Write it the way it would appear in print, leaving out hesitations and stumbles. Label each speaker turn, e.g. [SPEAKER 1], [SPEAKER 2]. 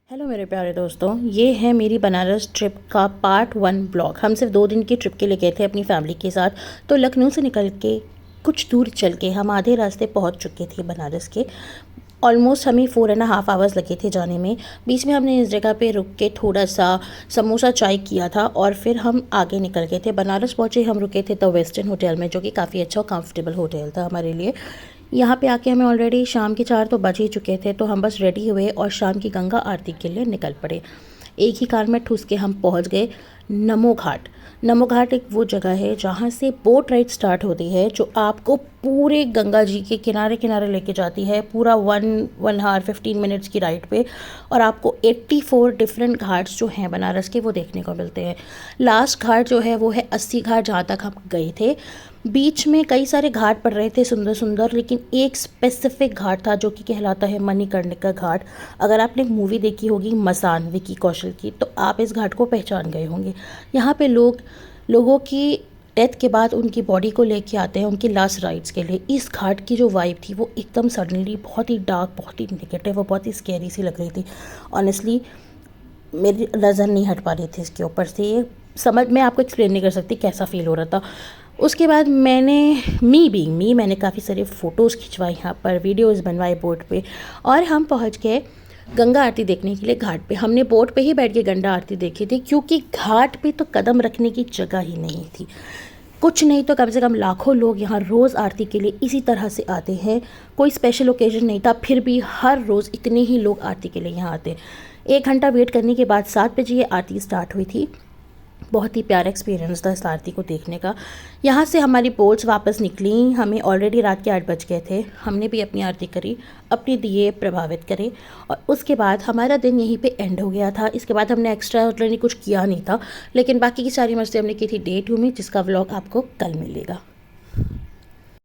[SPEAKER 1] Hello मेरे प्यारे दोस्तों, ये है मेरी बनारस ट्रिप का पार्ट 1 ब्लॉग। हम सिर्फ 2 दिन की ट्रिप के लिए गए थे अपनी फैमिली के साथ। तो लखनऊ से निकल के कुछ दूर चल के हम आधे रास्ते पहुंच चुके थे बनारस के। ऑलमोस्ट हमें 4.5 आवर्स लगे थे जाने में। बीच में हमने इस जगह पे रुक के थोड़ा सा समोसा चाय किया था और फिर हम आगे निकल गए थे। बनारस पहुँचे हम रुके थे द वेस्टर्न होटल में, जो कि काफ़ी अच्छा और कंफर्टेबल होटल था हमारे लिए। यहाँ पे आके हमें ऑलरेडी शाम के 4 तो बज ही चुके थे, तो हम बस रेडी हुए और शाम की गंगा आरती के लिए निकल पड़े। एक ही कार में ठूस के हम पहुँच गए नमो घाट। नमो घाट एक वो जगह है जहाँ से बोट राइड स्टार्ट होती है, जो आपको पूरे गंगा जी के किनारे किनारे लेके जाती है, पूरा 1 आवर 15 मिनट्स की राइड पे। और आपको 84 डिफरेंट घाट्स जो हैं बनारस के वो देखने को मिलते हैं। लास्ट घाट जो है वो है 80 घाट, जहाँ तक हम गए थे। बीच में कई सारे घाट पड़ रहे थे सुंदर सुंदर, लेकिन एक स्पेसिफिक घाट था जो कि कहलाता है मणिकर्णिका घाट। अगर आपने मूवी देखी होगी मसान विकी कौशल की, तो आप इस घाट को पहचान गए होंगे। यहाँ पे लोगों की डेथ के बाद उनकी बॉडी को लेके आते हैं उनकी लास्ट राइट्स के लिए। इस घाट की जो वाइब थी वो एकदम सडनली बहुत ही डार्क, बहुत ही नेगेटिव और बहुत ही स्कैरी सी लग रही थी। ऑनेस्टली मेरी नज़र नहीं हट पा रही थी इसके ऊपर से। ये समझ मैं आपको एक्सप्लेन नहीं कर सकती कैसा फील हो रहा था। उसके बाद मैंने काफ़ी सारे फ़ोटोज़ खिंचवाए, यहाँ पर वीडियोज़ बनवाए बोट पे, और हम पहुँच गए गंगा आरती देखने के लिए घाट पे। हमने बोट पे ही बैठ के गंगा आरती देखी थी, क्योंकि घाट पे तो कदम रखने की जगह ही नहीं थी। कुछ नहीं तो कम से कम लाखों लोग यहाँ रोज़ आरती के लिए इसी तरह से आते हैं। कोई स्पेशल ओकेजन नहीं था, फिर भी हर रोज़ इतने ही लोग आरती के लिए यहाँ आते हैं। 1 घंटा वेट करने के बाद 7 बजे ये आरती स्टार्ट हुई थी। बहुत ही प्यारा एक्सपीरियंस था इस आरती को देखने का। यहाँ से हमारी बोट्स वापस निकली, हमें ऑलरेडी रात के 8 बज गए थे। हमने भी अपनी आरती करी, अपने दिए प्रभावित करे, और उसके बाद हमारा दिन यहीं पे एंड हो गया था। इसके बाद हमने एक्स्ट्रा कुछ किया नहीं था, लेकिन बाकी की सारी मस्ती हमने की थी डे 2 में, जिसका व्लॉग आपको कल मिलेगा।